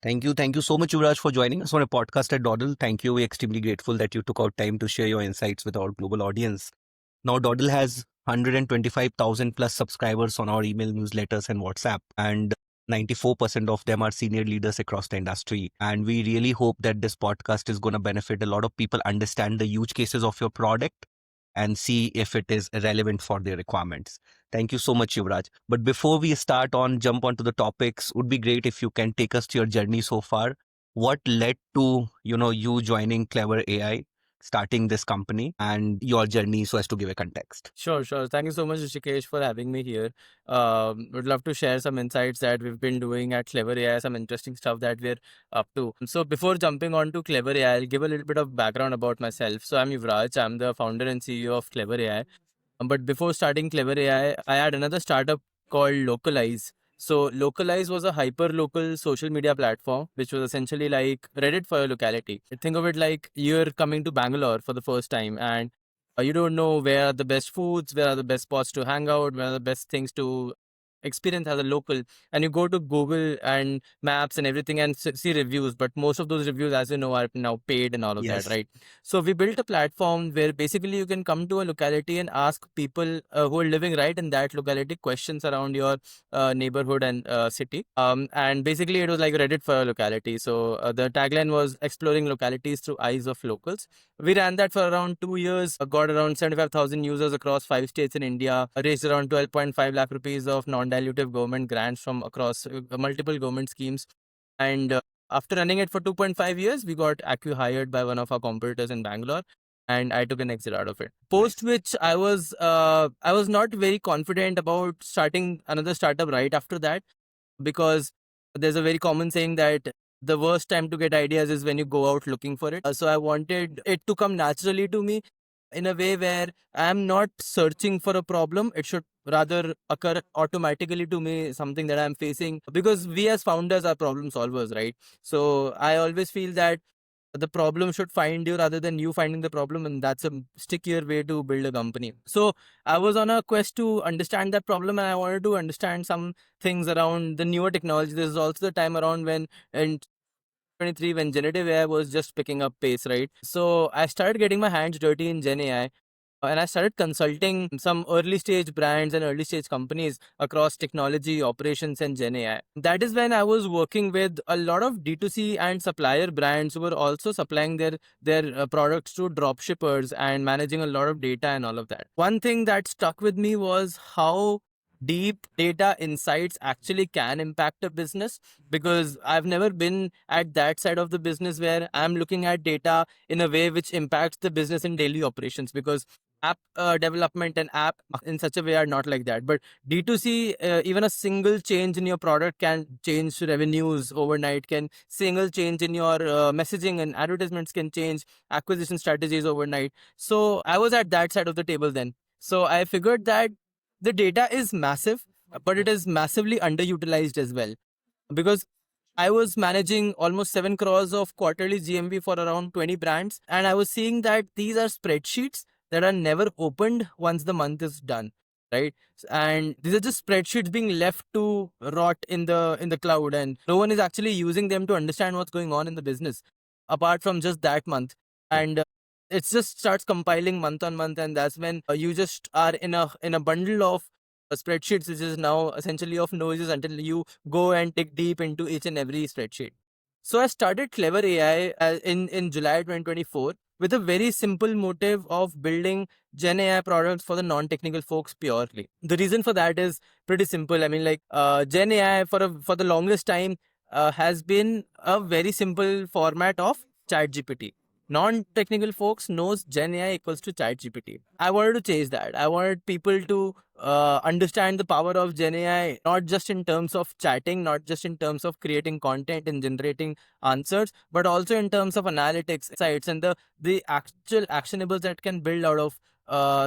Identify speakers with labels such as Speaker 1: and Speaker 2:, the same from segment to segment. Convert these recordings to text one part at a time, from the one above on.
Speaker 1: Thank you. Thank you so much, Yuvraj, for joining us on a podcast at Doddle. Thank you. We're extremely grateful that you took out time to share your insights with our global audience. Now, Doddle has 125,000 plus subscribers on our email newsletters and WhatsApp, and 94% of them are senior leaders across the industry. And we really hope that this podcast is going to benefit a lot of people understand the use cases of your product and see if it is relevant for their requirements. Thank you so much, Yuvraj. But before we jump onto the topics, would be great if you can take us to your journey so far. What led to, you joining Clever AI, starting this company, and your journey, so as to give a context?
Speaker 2: Sure, sure. Thank you so much, Rishikesh, for having me here. Would love to share some insights that we've been doing at Clever AI, some interesting stuff that we're up to. So before jumping on to Clever AI, I'll give a little bit of background about myself. So I'm Yuvraj. I'm the founder and CEO of Clever AI. But before starting Clever AI, I had another startup called Localize. So Localize was a hyper local social media platform, which was essentially like Reddit for your locality. Think of it like you're coming to Bangalore for the first time and you don't know where are the best foods, where are the best spots to hang out, where are the best things to experience as a local, and you go to Google and maps and everything and see reviews, but most of those reviews, as you know, are now paid and all of that,
Speaker 1: Yes.
Speaker 2: right? So we built a platform where basically you can come to a locality and ask people who are living right in that locality questions around your neighborhood and city. And basically it was like Reddit for a locality. So the tagline was exploring localities through eyes of locals. We ran that for around 2 years, got around 75,000 users across 5 states in India, raised around 12.5 lakh rupees of non-dilutive government grants from across multiple government schemes. And after running it for 2.5 years, we got acqui-hired by one of our competitors in Bangalore, and I took an exit out of it. Post
Speaker 1: Nice.
Speaker 2: which I was not very confident about starting another startup right after that, because there's a very common saying that the worst time to get ideas is when you go out looking for it. So I wanted it to come naturally to me in a way where I'm not searching for a problem. It should rather occur automatically to me, something that I'm facing, because we as founders are problem solvers, right? So I always feel that the problem should find you rather than you finding the problem, and that's a stickier way to build a company. So I was on a quest to understand that problem, and I wanted to understand some things around the newer technology. This is also the time around when in 23 when generative AI was just picking up pace, right? So I started getting my hands dirty in Gen AI, and I started consulting some early stage brands and early stage companies across technology, operations, and Gen AI. That is when I was working with a lot of D2C and supplier brands who were also supplying their products to drop shippers and managing a lot of data and all of that. One thing that stuck with me was how deep data insights actually can impact a business, because I've never been at that side of the business where I'm looking at data in a way which impacts the business in daily operations, because app development and app in such a way are not like that. But D2C, even a single change in your product can change revenues overnight, can single change in your messaging and advertisements can change acquisition strategies overnight. So I was at that side of the table then. So I figured that the data is massive, but it is massively underutilized as well, because I was managing almost 7 crores of quarterly GMV for around 20 brands. And I was seeing that these are spreadsheets that are never opened once the month is done. Right. And these are just spreadsheets being left to rot in the cloud. And no one is actually using them to understand what's going on in the business apart from just that month. And it just starts compiling month on month. And that's when you just are in a bundle of spreadsheets, which is now essentially of noises until you go and dig deep into each and every spreadsheet. So I started Clever AI in July 2024 with a very simple motive of building Gen AI products for the non-technical folks purely. The reason for that is pretty simple. I mean, like Gen AI for the longest time has been a very simple format of ChatGPT. Non-technical folks knows Gen AI equals to ChatGPT. I wanted to change that. I wanted people to understand the power of Gen AI, not just in terms of chatting, not just in terms of creating content and generating answers, but also in terms of analytics, insights, and the actual actionables that can build out of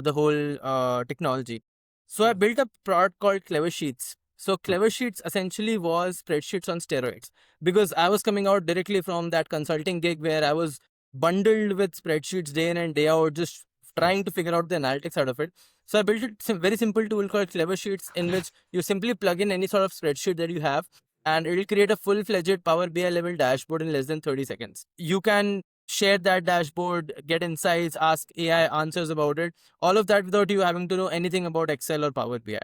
Speaker 2: the whole technology. So I built a product called Clever Sheets. So Clever Sheets essentially was spreadsheets on steroids, because I was coming out directly from that consulting gig where I was bundled with spreadsheets day in and day out, just trying to figure out the analytics out of it. So I built a very simple tool called Clever Sheets, in which you simply plug in any sort of spreadsheet that you have, and it will create a full-fledged Power BI level dashboard in less than 30 seconds. You can share that dashboard, get insights, ask AI answers about it, all of that without you having to know anything about Excel or Power BI.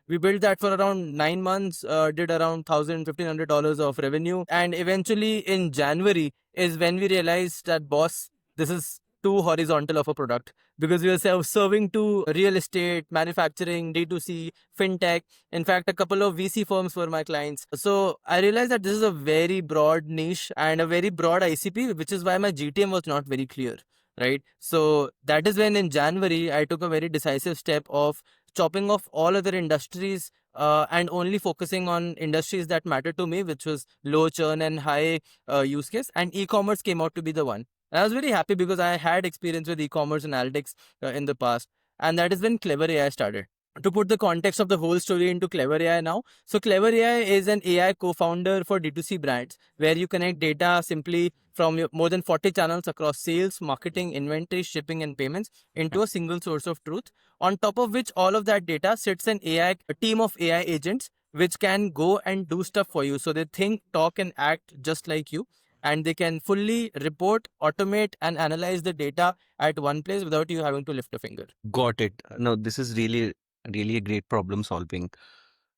Speaker 2: We built that for around 9 months, did around $1,500 of revenue. And eventually in January is when we realized that, boss, this is too horizontal of a product, because we were serving to real estate, manufacturing, D2C, fintech. In fact, a couple of VC firms were my clients. So I realized that this is a very broad niche and a very broad ICP, which is why my GTM was not very clear. Right. So that is when in January, I took a very decisive step of chopping off all other industries and only focusing on industries that matter to me, which was low churn and high use case. And e-commerce came out to be the one. And I was very happy because I had experience with e-commerce analytics in the past. And that is when Clever AI started. To put the context of the whole story into Clever AI now. So Clever AI is an AI co-founder for D2C brands, where you connect data simply from your more than 40 channels across sales, marketing, inventory, shipping, and payments into a single source of truth. On top of which all of that data sits a team of AI agents which can go and do stuff for you. So they think, talk, and act just like you. And they can fully report, automate, and analyze the data at one place without you having to lift a finger.
Speaker 1: Got it. No, this is really a great problem solving.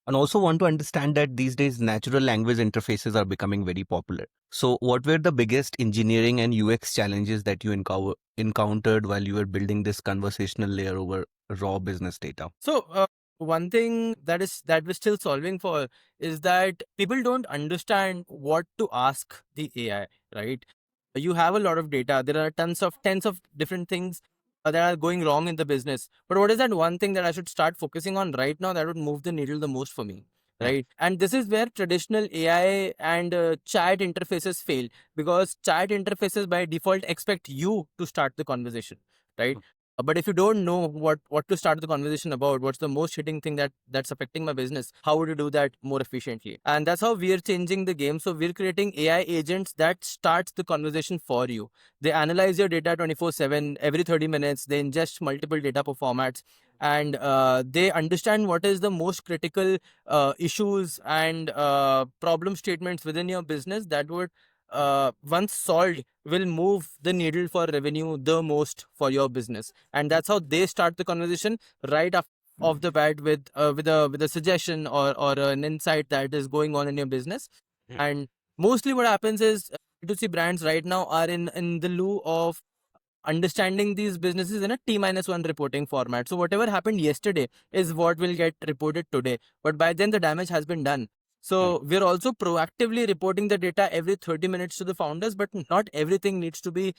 Speaker 1: And also want to understand that these days natural language interfaces are becoming very popular. So what were the biggest engineering and UX challenges that you encountered while you were building this conversational layer over raw business data?
Speaker 2: So one thing that we're still solving for is that people don't understand what to ask the AI, right? You have a lot of data. There are tens of different things that are going wrong in the business. But what is that one thing that I should start focusing on right now that would move the needle the most for me? Right. And this is where traditional AI and chat interfaces fail, because chat interfaces by default expect you to start the conversation. Right. But if you don't know what to start the conversation about, what's the most hitting thing that's affecting my business, how would you do that more efficiently? And that's how we're changing the game. So we're creating AI agents that starts the conversation for you. They analyze your data 24/7, every 30 minutes. They ingest multiple data formats, and they understand what is the most critical issues and problem statements within your business that would once solved will move the needle for revenue the most for your business. And that's how they start the conversation right off the bat with a suggestion or an insight that is going on in your business. And mostly what happens is B2C brands right now are in the lieu of understanding these businesses in a T-1 reporting format. So whatever happened yesterday is what will get reported today. But by then the damage has been done. So we're also proactively reporting the data every 30 minutes to the founders, but not everything needs to be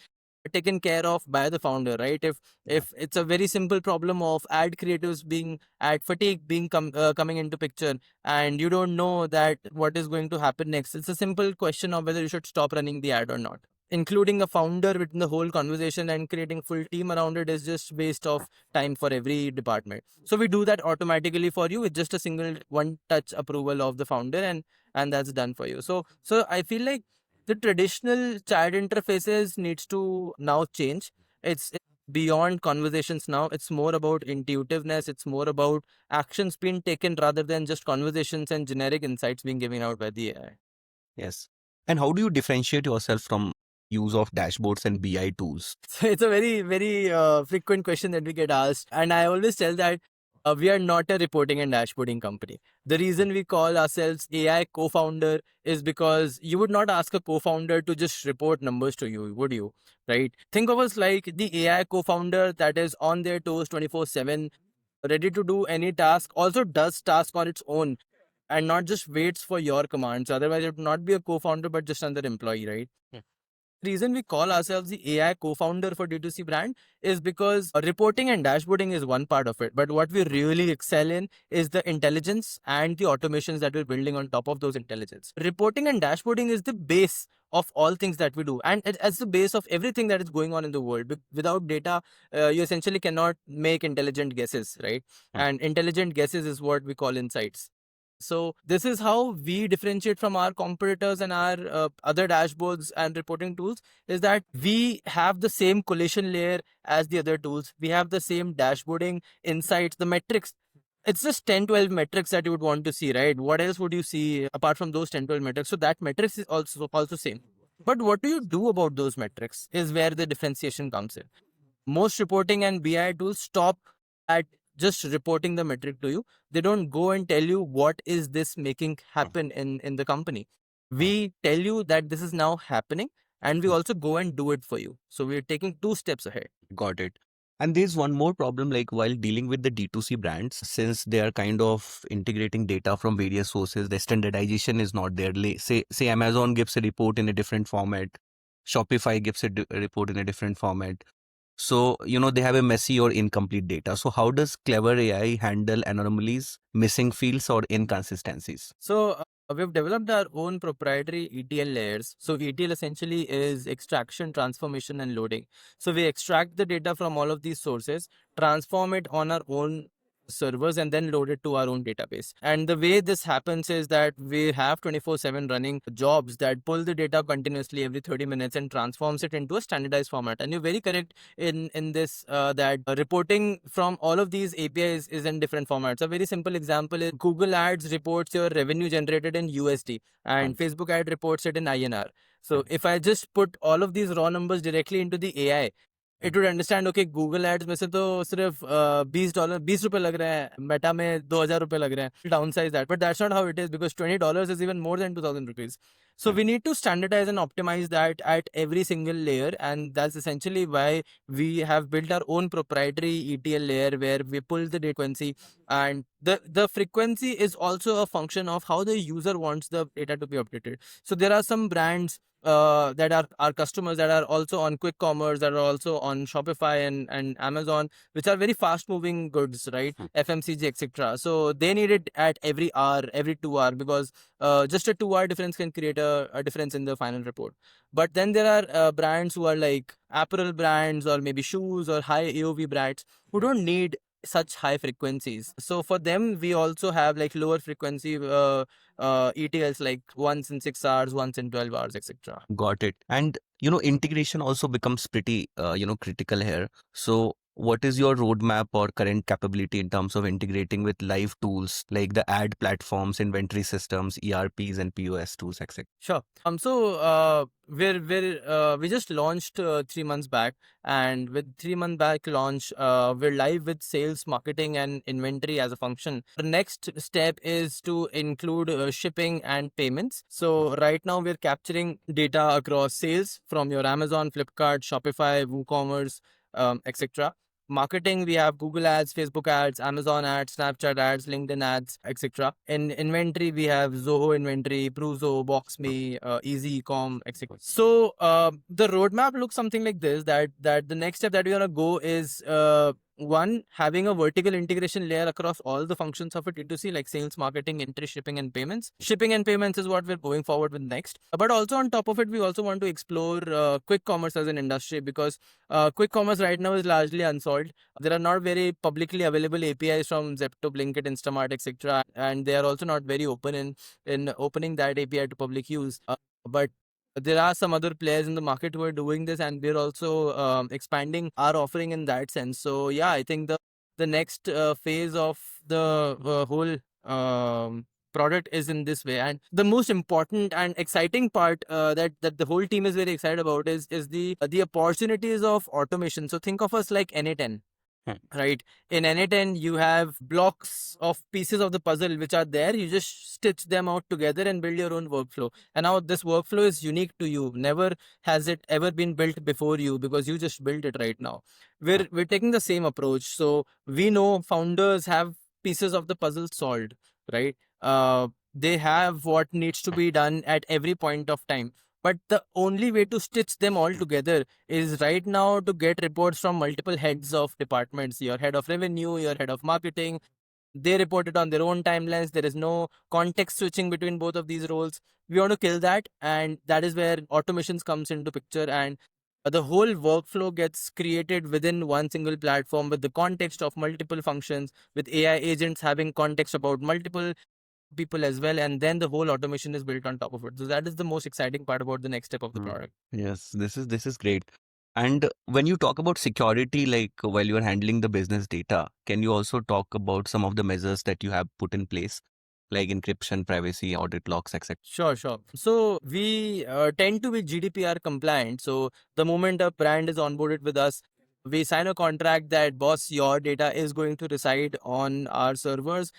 Speaker 2: taken care of by the founder, right? If it's a very simple problem of ad creatives being ad fatigue being coming into picture, and you don't know that what is going to happen next, it's a simple question of whether you should stop running the ad or not. Including a founder within the whole conversation and creating full team around it is just waste of time for every department. So we do that automatically for you with just a single one touch approval of the founder, and that's done for you. So I feel like the traditional chat interfaces needs to now change. It's beyond conversations now. It's more about intuitiveness. It's more about actions being taken rather than just conversations and generic insights being given out by the AI.
Speaker 1: Yes. And how do you differentiate yourself from use of dashboards and BI tools?
Speaker 2: So it's a very, very frequent question that we get asked. And I always tell that we are not a reporting and dashboarding company. The reason we call ourselves AI co-founder is because you would not ask a co-founder to just report numbers to you, would you? Right? Think of us like the AI co-founder that is on their toes 24/7, ready to do any task, also does task on its own, and not just waits for your commands. Otherwise, it would not be a co-founder, but just another employee, right? Reason we call ourselves the AI co-founder for D2C brand is because reporting and dashboarding is one part of it. But what we really excel in is the intelligence and the automations that we're building on top of those intelligence. Reporting and dashboarding is the base of all things that we do. And as the base of everything that is going on in the world. Without data, you essentially cannot make intelligent guesses, right? And intelligent guesses is what we call insights. So this is how we differentiate from our competitors and our other dashboards and reporting tools, is that we have the same collation layer as the other tools. We have the same dashboarding insights, the metrics it's just 10, 12 metrics that you would want to see, right? What else would you see apart from those 10, 12 metrics? So that metrics is also same. But what do you do about those metrics is where the differentiation comes in. Most reporting and BI tools stop at just reporting the metric to you. They don't go and tell you what is this making happen in the company. We tell you that this is now happening, and we also go and do it for you. So we're taking 2 steps ahead.
Speaker 1: Got it. And there's one more problem, like while dealing with the D2C brands, since they are kind of integrating data from various sources, the standardization is not there. Say Amazon gives a report in a different format, Shopify gives a report in a different format. So, they have a messy or incomplete data. So how does Clever AI handle anomalies, missing fields, or inconsistencies?
Speaker 2: So we've developed our own proprietary ETL layers. So ETL essentially is extraction, transformation, and loading. So we extract the data from all of these sources, transform it on our own servers, and then load it to our own database. And the way this happens is that we have 24/7 running jobs that pull the data continuously every 30 minutes and transforms it into a standardized format. And you're very correct in this that reporting from all of these APIs is in different formats. A very simple example is Google Ads reports your revenue generated in USD, and Facebook ad reports it in INR. So if I just put all of these raw numbers directly into the AI, it would understand, okay, Google Ads में से तो सिर्फ $20 लग रहे हैं, Meta में $2,000 लग रहे हैं. Downsize that, but that's not how it is, because $20 is even more than 2,000 rupees. So we need to standardize and optimize that at every single layer, and that's essentially why we have built our own proprietary ETL layer where we pull the frequency, and the frequency is also a function of how the user wants the data to be updated. So there are some brands that are our customers that are also on quick commerce, that are also on Shopify and Amazon, which are very fast moving goods, right? FMCG, etc. So they need it at every hour, every 2 hour, because just a 2 hour difference can create a difference in the final report. But then there are brands who are like apparel brands or maybe shoes or high AOV brands who don't need such high frequencies. So for them, we also have like lower frequency ETLs, like once in 6 hours, once in 12 hours, etc.
Speaker 1: Got it. And integration also becomes pretty critical here. So what is your roadmap or current capability in terms of integrating with live tools like the ad platforms, inventory systems, ERPs, and POS tools, etc.?
Speaker 2: Sure. We just launched 3 months back, and with 3 month back launch, we're live with sales, marketing, and inventory as a function. The next step is to include shipping and payments. So right now we're capturing data across sales from your Amazon, Flipkart, Shopify, WooCommerce, etc. Marketing, we have Google Ads, Facebook Ads, Amazon Ads, Snapchat Ads, LinkedIn Ads, etc. In inventory, we have Zoho Inventory, Pruzo, Boxme, Easy Ecom, etc. So the roadmap looks something like this. That the next step that we're gonna go is one, having a vertical integration layer across all the functions of a D2C, like sales, marketing, entry, shipping, and payments. Shipping and payments is what we're going forward with next. But also on top of it, we also want to explore quick commerce as an industry, because quick commerce right now is largely unsolved. There are not very publicly available APIs from Zepto, Blinkit, Instamart, etc., and they are also not very open in opening that API to public use. But there are some other players in the market who are doing this, and we're also expanding our offering in that sense. So yeah, I think the next phase of the whole product is in this way. And the most important and exciting part that the whole team is very excited about is the opportunities of automation. So think of us like NA10. Right. In NA10, you have blocks of pieces of the puzzle which are there. You just stitch them out together and build your own workflow. And now this workflow is unique to you. Never has it ever been built before you, because you just built it right now. We're taking the same approach. So we know founders have pieces of the puzzle solved, right? They have what needs to be done at every point of time. But the only way to stitch them all together is right now to get reports from multiple heads of departments, your head of revenue, your head of marketing. They report it on their own timelines. There is no context switching between both of these roles. We want to kill that, and that is where automations comes into picture, and the whole workflow gets created within one single platform with the context of multiple functions, with AI agents having context about multiple people as well, and then the whole automation is built on top of it. So that is the most exciting part about the next step of the product.
Speaker 1: Yes, this is great. And when you talk about security, like while you're handling the business data, can you also talk about some of the measures that you have put in place, like encryption, privacy, audit logs, etc.?
Speaker 2: Sure, sure. So we tend to be GDPR compliant. So the moment a brand is onboarded with us, we sign a contract that, boss, your data is going to reside on our servers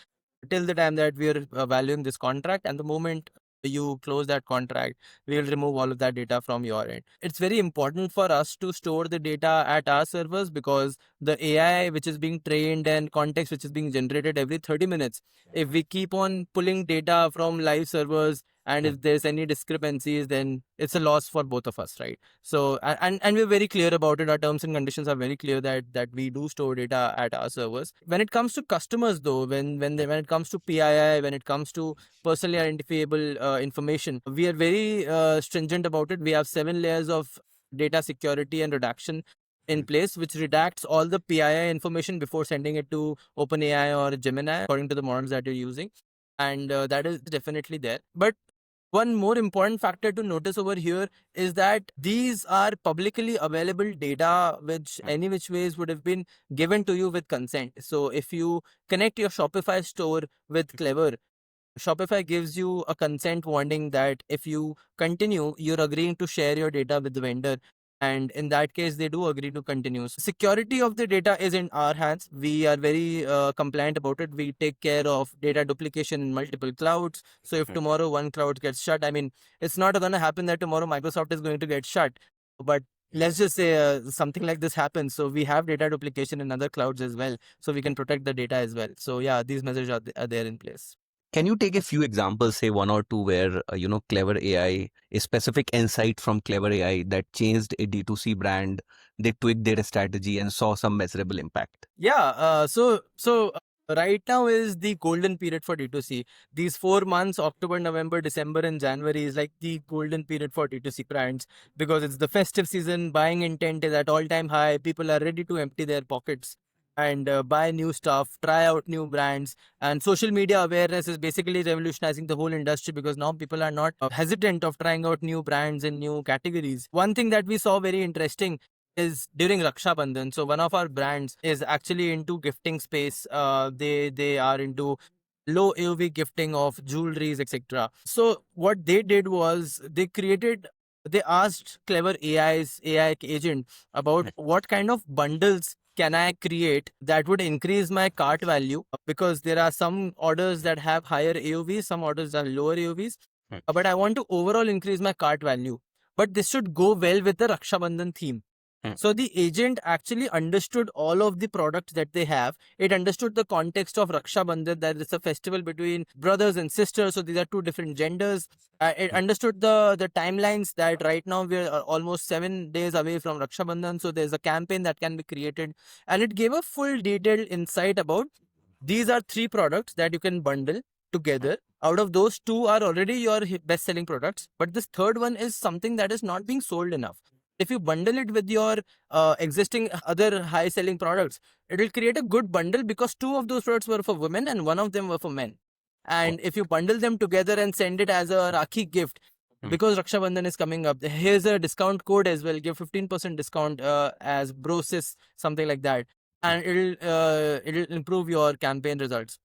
Speaker 2: till the time that we are valuing this contract. And the moment you close that contract, we will remove all of that data from your end. It's very important for us to store the data at our servers, because the AI which is being trained and context which is being generated every 30 minutes, if we keep on pulling data from live servers, and if there's any discrepancies, then it's a loss for both of us, right? So and we're very clear about it. Our terms and conditions are very clear that we do store data at our servers. When it comes to customers though, when it comes to PII, when it comes to personally identifiable information, we are very stringent about it. We have 7 layers of data security and redaction in place, which redacts all the PII information before sending it to OpenAI or Gemini according to the models that you're using. And that is definitely there. But one more important factor to notice over here is that these are publicly available data, which any which ways would have been given to you with consent. So if you connect your Shopify store with Clever, Shopify gives you a consent warning that if you continue, you're agreeing to share your data with the vendor. And in that case, they do agree to continue. Security of the data is in our hands. We are very compliant about it. We take care of data duplication in multiple clouds. So if tomorrow one cloud gets shut, I mean, it's not going to happen that tomorrow Microsoft is going to get shut. But let's just say something like this happens. So we have data duplication in other clouds as well. So we can protect the data as well. So yeah, these measures are there in place.
Speaker 1: Can you take a few examples, say one or two, where Clever AI, a specific insight from Clever AI that changed a D2C brand, they tweaked their strategy and saw some measurable impact?
Speaker 2: Yeah. Right now is the golden period for D2C. These 4 months, October, November, December, and January, is like the golden period for D2C brands, because it's the festive season. Buying intent is at all-time high. People are ready to empty their pockets and buy new stuff, try out new brands. And social media awareness is basically revolutionizing the whole industry, because now people are not hesitant of trying out new brands in new categories. One thing that we saw very interesting is during Raksha Bandhan. So one of our brands is actually into gifting space. They are into low AOV gifting of jewelries, etc. So what they did was they asked Clever AI agent about what kind of bundles can I create that would increase my cart value, because there are some orders that have higher AOVs, some orders are lower AOVs, but I want to overall increase my cart value. But this should go well with the Raksha Bandhan theme. So the agent actually understood all of the products that they have. It understood the context of Raksha Bandhan, that it's a festival between brothers and sisters. So these are two different genders. It understood the timelines, that right now we're almost 7 days away from Raksha Bandhan. So there's a campaign that can be created. And it gave a full detailed insight about these are 3 products that you can bundle together. Out of those, 2 are already your best selling products. But this third one is something that is not being sold enough. If you bundle it with your existing other high selling products, it will create a good bundle, because 2 of those products were for women and 1 of them were for men. And if you bundle them together and send it as a Rakhi gift, because Raksha Bandhan is coming up, here's a discount code as well. Give 15% discount as Brosis, something like that, and it'll improve your campaign results.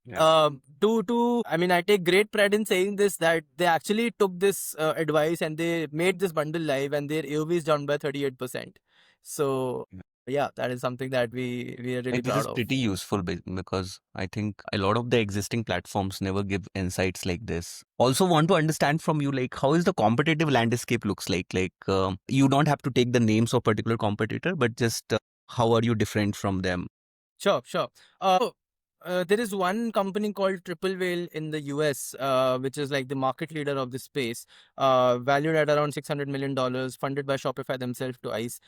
Speaker 1: Yeah.
Speaker 2: I mean, I take great pride in saying this, that they actually took this advice and they made this bundle live, and their AOV is down by 38%. So yeah, that is something that we are really
Speaker 1: This
Speaker 2: proud
Speaker 1: is
Speaker 2: of.
Speaker 1: pretty useful because I think a lot of the existing platforms never give insights like this. Also want to understand from you, like, how is the competitive landscape looks like? Like, you don't have to take the names of particular competitor, but just how are you different from them?
Speaker 2: Sure. There is one company called Triple Whale in the US, which is like the market leader of this space, valued at around $600 million, funded by Shopify themselves to ICE.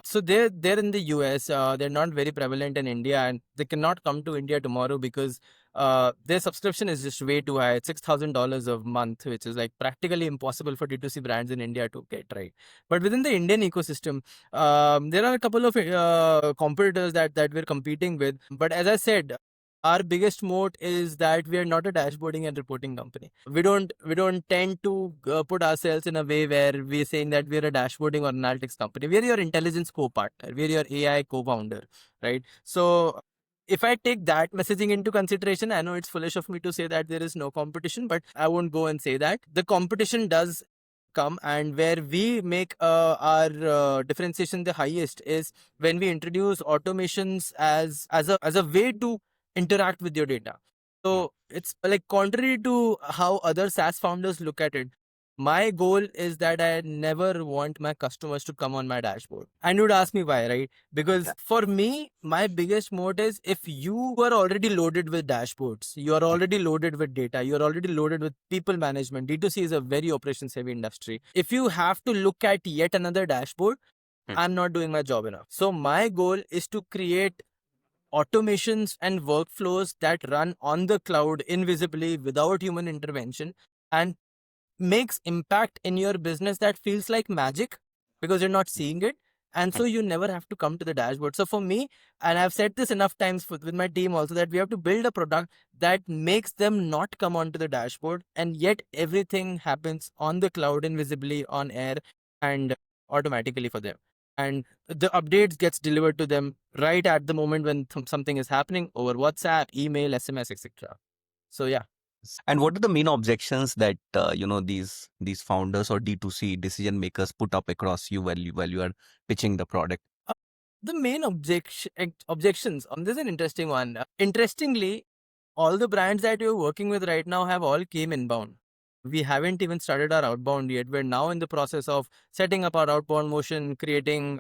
Speaker 2: So they're in the US. They're not very prevalent in India, and they cannot come to India tomorrow because their subscription is just way too high. It's $6,000 a month, which is like practically impossible for D2C brands in India to get, right? But within the Indian ecosystem, there are a couple of competitors that we're competing with. But as I said, our biggest moat is that we are not a dashboarding and reporting company. We don't tend to put ourselves in a way where we're saying that we're a dashboarding or analytics company. We're your intelligence co-partner. We're your AI co-founder, right? So if I take that messaging into consideration, I know it's foolish of me to say that there is no competition, but I won't go and say that. The competition does come, and where we make our differentiation the highest is when we introduce automations as a way to interact with your data. So it's like contrary to how other SaaS founders look at it. My goal is that I never want my customers to come on my dashboard. And you'd ask me why, right? Because for me, my biggest moat is if you are already loaded with dashboards, you are already loaded with data, you're already loaded with people management. D2C is a very operations heavy industry. If you have to look at yet another dashboard, I'm not doing my job enough. So my goal is to create automations and workflows that run on the cloud invisibly without human intervention and makes impact in your business that feels like magic because you're not seeing it. And so you never have to come to the dashboard. So for me, and I've said this enough times with my team also, that we have to build a product that makes them not come onto the dashboard, and yet everything happens on the cloud invisibly on air and automatically for them. And the updates gets delivered to them right at the moment when something is happening over WhatsApp, email, SMS, etc. So yeah.
Speaker 1: And what are the main objections that these founders or D2C decision makers put up across you while you are pitching the product?
Speaker 2: The main objections. This is an interesting one. Interestingly, all the brands that you're working with right now have all came inbound. We haven't even started our outbound yet. We're now in the process of setting up our outbound motion, creating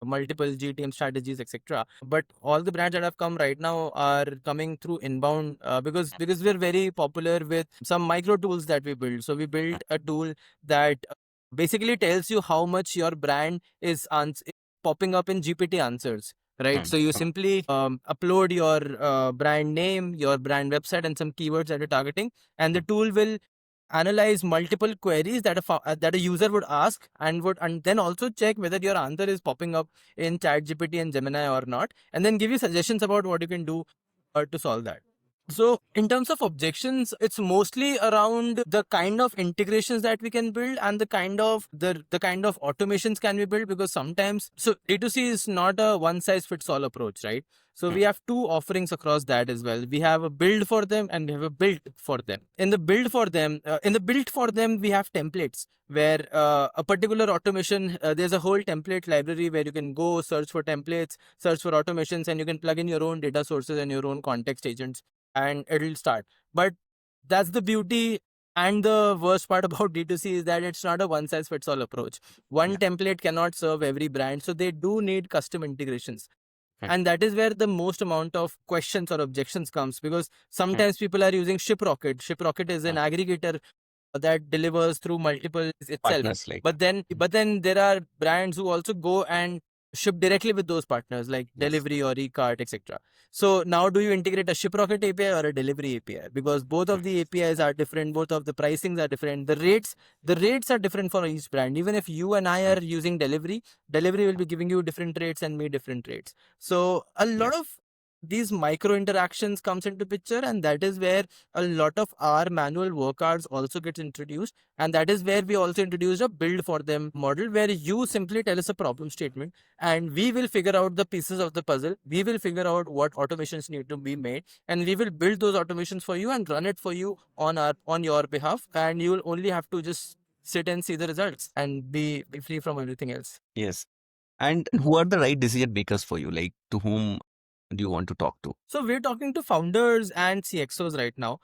Speaker 2: multiple GTM strategies, etc. But all the brands that have come right now are coming through inbound because we're very popular with some micro tools that we build. So we built a tool that basically tells you how much your brand is popping up in GPT answers. Right. So you simply upload your brand name, your brand website, and some keywords that you're targeting, and the tool will analyze multiple queries that a user would ask and then also check whether your answer is popping up in ChatGPT and Gemini or not, and then give you suggestions about what you can do to solve that. So in terms of objections, it's mostly around the kind of integrations that we can build and the kind of automations can we build, because sometimes D2C is not a one size fits all approach, right? So we have two offerings across that as well. We have a build for them and we have a build for them. In the build for them, we have templates where a particular automation, there's a whole template library where you can go search for templates, search for automations, and you can plug in your own data sources and your own context agents, and it'll start. But that's the beauty and the worst part about D2C is that it's not a one size fits all approach. One template cannot serve every brand, so they do need custom integrations. And that is where the most amount of questions or objections comes, because sometimes people are using ShipRocket. ShipRocket is an aggregator that delivers through multiple itself.
Speaker 1: Partners
Speaker 2: But then there are brands who also go and ship directly with those partners like Delivery or eCart, etc. So now do you integrate a ShipRocket API or a Delivery API? Because both of the APIs are different, both of the pricings are different, the rates are different for each brand. Even if you and I are using Delivery will be giving you different rates and me different rates. So a lot of these micro interactions comes into picture, and that is where a lot of our manual work hours also gets introduced. And that is where we also introduced a build for them model, where you simply tell us a problem statement and we will figure out the pieces of the puzzle. We will figure out what automations need to be made, and we will build those automations for you and run it for you on your behalf, and you will only have to just sit and see the results and be free from everything else.
Speaker 1: Yes. And who are the right decision makers for you? Like, to whom do you want to talk to?
Speaker 2: So we're talking to founders and CXOs right now,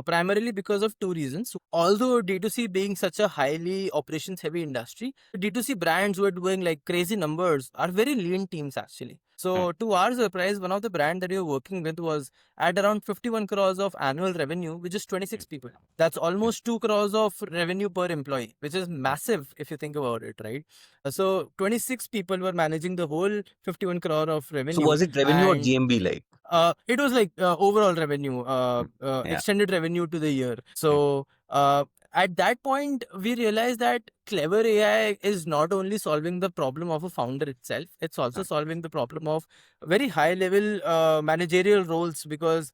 Speaker 2: primarily because of two reasons. Although D2C being such a highly operations heavy industry, D2C brands who are doing like crazy numbers are very lean teams actually. So to our surprise, one of the brands that we were working with was at around 51 crores of annual revenue, which is 26 people. That's almost 2 crores of revenue per employee, which is massive if you think about it, right? So 26 people were managing the whole 51 crore of revenue.
Speaker 1: So was it revenue or
Speaker 2: and
Speaker 1: GMB like?
Speaker 2: It was like overall revenue, extended revenue to the year. So at that point, we realized that clever AI is not only solving the problem of a founder itself, it's also solving the problem of very high level managerial roles, because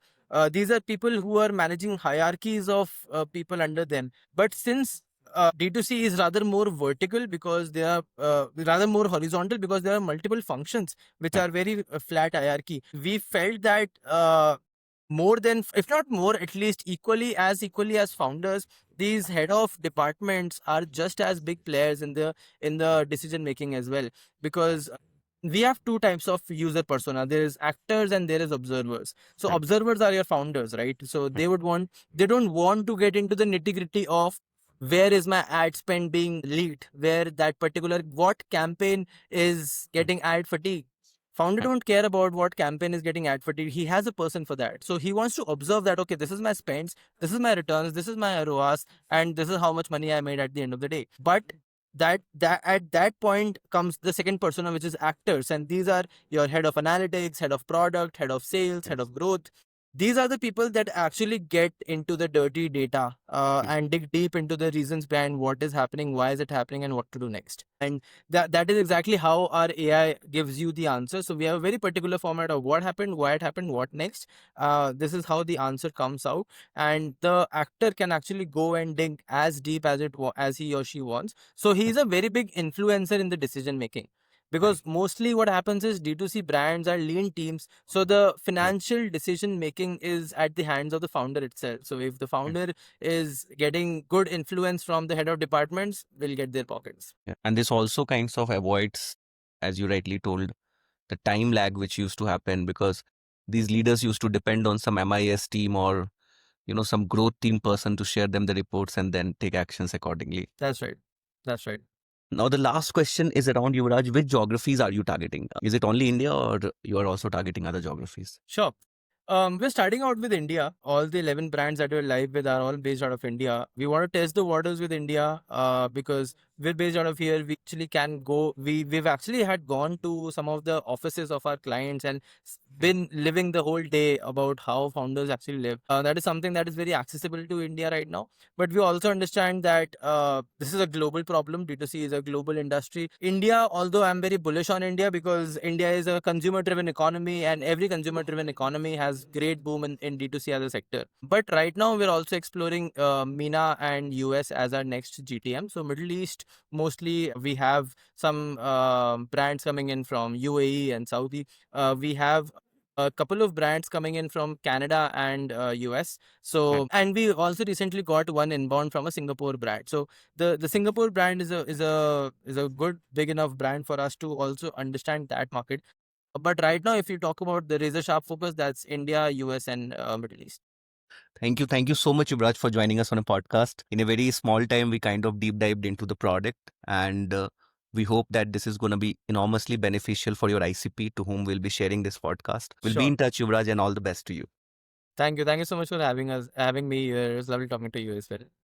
Speaker 2: These are people who are managing hierarchies of people under them. But since D2C is rather more vertical because they are rather more horizontal because there are multiple functions which
Speaker 1: Right.
Speaker 2: are very flat hierarchy. We felt that more than, if not more, at least equally as founders, these head of departments are just as big players in the decision making as well, because we have two types of user persona. There is actors and there is observers. So
Speaker 1: Right.
Speaker 2: observers are your founders, right? So
Speaker 1: Right.
Speaker 2: they don't want to get into the nitty gritty of where is my ad spend being leaked, where that particular what campaign is
Speaker 1: Right.
Speaker 2: getting ad fatigue. Founder
Speaker 1: Right.
Speaker 2: don't care about what campaign is getting ad fatigue. He has a person for that. So he wants to observe that, okay, this is my spends, this is my returns, this is my ROAS, and this is how much money I made at the end of the day. But that at that point comes the second persona, which is actors, and these are your head of analytics, head of product, head of sales, head
Speaker 1: Yes.
Speaker 2: of growth. These are the people that actually get into the dirty data
Speaker 1: Mm.
Speaker 2: and dig deep into the reasons behind what is happening, why is it happening, and what to do next. And that is exactly how our AI gives you the answer. So we have a very particular format of what happened, why it happened, what next. This is how the answer comes out, and the actor can actually go and dig as deep as as he or she wants. So he is a very big influencer in the decision making.
Speaker 1: Right.
Speaker 2: Because mostly what happens is D2C brands are lean teams. So the
Speaker 1: Right.
Speaker 2: financial decision making is at the hands of the founder itself. So if the
Speaker 1: Yeah.
Speaker 2: founder is getting good influence from the head of departments, will get their pockets.
Speaker 1: Yeah. And this also kinds of avoids, as you rightly told, the time lag which used to happen because these leaders used to depend on some MIS team or some growth team person to share them the reports and then take actions accordingly.
Speaker 2: That's right. That's right.
Speaker 1: Now, the last question is around Yuvraj. Which geographies are you targeting? Is it only India or you are also targeting other geographies?
Speaker 2: Sure. We're starting out with India. All the 11 brands that we're live with are all based out of India. We want to test the waters with India because we're based out of here. We actually can go. We've actually had gone to some of the offices of our clients and been living the whole day about how founders actually live. That is something that is very accessible to India right now. But we also understand that this is a global problem. D2C is a global industry. India, although I'm very bullish on India because India is a consumer driven economy and every consumer driven economy has great boom in D2C as a sector. But right now we're also exploring MENA and US as our next GTM. So Middle East, mostly we have some brands coming in from UAE and Saudi. We have a couple of brands coming in from Canada and US.
Speaker 1: Right.
Speaker 2: So, and we also recently got one inbound from a Singapore brand. So the Singapore brand is a good big enough brand for us to also understand that market. But right now, if you talk about the razor sharp focus, that's India, US, and Middle East.
Speaker 1: Thank you. Thank you so much, Yuvraj, for joining us on a podcast. In a very small time, we kind of deep dived into the product and we hope that this is going to be enormously beneficial for your ICP to whom we'll be sharing this podcast. We'll be
Speaker 2: Sure.
Speaker 1: in touch, Yuvraj, and all the best to you.
Speaker 2: Thank you. Thank you so much for having me here. It was lovely talking to you as well.